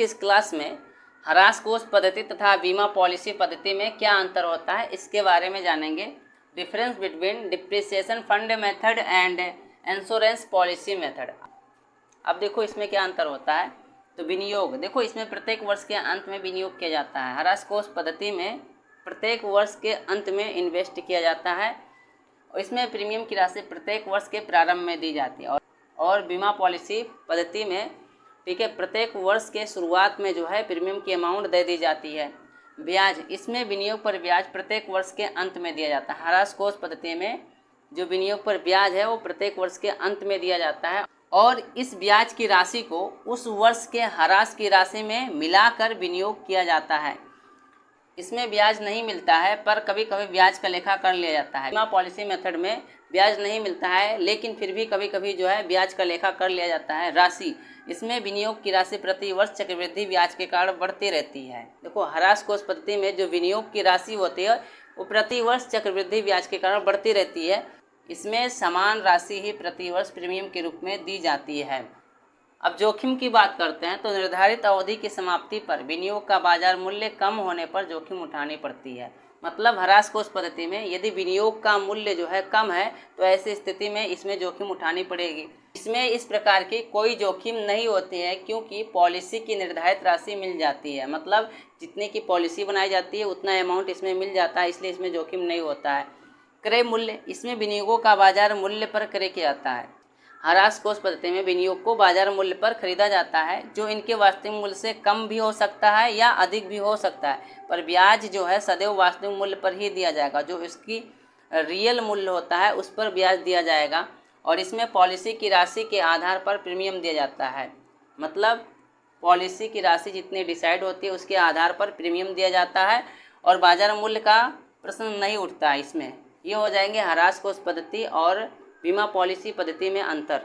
की इस क्लास में ह्रास कोष पद्धति तथा बीमा पॉलिसी पद्धति में क्या अंतर होता है इसके बारे में जानेंगे। Difference between depreciation fund method and insurance policy method. अब देखो इसमें क्या अंतर होता है। तो विनियोग, देखो इसमें प्रत्येक वर्ष के अंत में विनियोग किया जाता है। ह्रास कोष पद्धति में प्रत्येक वर्ष के अंत में इन्वेस्ट किया जाता है और इसमें प्रीमियम की राशि प्रत्येक वर्ष के प्रारंभ में दी जाती है। और बीमा पॉलिसी पद्धति में ठीक है, प्रत्येक वर्ष के शुरुआत में जो है प्रीमियम की अमाउंट दे दी जाती है। ब्याज, इसमें विनियोग पर ब्याज प्रत्येक वर्ष के अंत में दिया जाता है। ह्रास कोष पद्धति में जो विनियोग पर ब्याज है वो प्रत्येक वर्ष के अंत में दिया जाता है और इस ब्याज की राशि को उस वर्ष के ह्रास की राशि में मिलाकर विनियोग किया जाता है। इसमें ब्याज नहीं मिलता है पर कभी कभी ब्याज का लेखा कर लिया जाता है। बीमा पॉलिसी मेथड में ब्याज नहीं मिलता है लेकिन फिर भी कभी कभी जो है ब्याज का लेखा कर लिया जाता है। राशि, इसमें विनियोग की राशि प्रति वर्ष चक्रवृद्धि ब्याज के कारण बढ़ती रहती है। देखो ह्रास कोष पद्धति में जो विनियोग की राशि होती है वो प्रति वर्ष चक्रवृद्धि ब्याज के कारण बढ़ती रहती है। इसमें समान राशि ही प्रति वर्ष प्रीमियम के रूप में दी जाती है। अब जोखिम की बात करते हैं तो निर्धारित अवधि की समाप्ति पर विनियोग का बाजार मूल्य कम होने पर जोखिम उठानी पड़ती है। मतलब ह्रास कोष पद्धति में यदि विनियोग का मूल्य जो है कम है तो ऐसी स्थिति में इसमें जोखिम उठानी पड़ेगी। इसमें इस प्रकार की कोई जोखिम नहीं होती है क्योंकि पॉलिसी की निर्धारित राशि मिल जाती है। मतलब जितने की पॉलिसी बनाई जाती है उतना अमाउंट इसमें मिल जाता है, इसलिए इसमें जोखिम नहीं होता है। क्रय मूल्य, इसमें विनियोगों का बाजार मूल्य पर क्रय किया जाता है। ह्रास कोष पद्धति में विनियोग को बाजार मूल्य पर खरीदा जाता है जो इनके वास्तविक मूल्य से कम भी हो सकता है या अधिक भी हो सकता है, पर ब्याज जो है सदैव वास्तविक मूल्य पर ही दिया जाएगा। जो इसकी रियल मूल्य होता है उस पर ब्याज दिया जाएगा और इसमें पॉलिसी की राशि के आधार पर प्रीमियम दिया जाता है। मतलब पॉलिसी की राशि जितनी डिसाइड होती है उसके आधार पर प्रीमियम दिया जाता है और बाजार मूल्य का प्रश्न नहीं उठता है इसमें। ये हो जाएंगे ह्रास कोष पद्धति और बीमा पॉलिसी पद्धति में अंतर।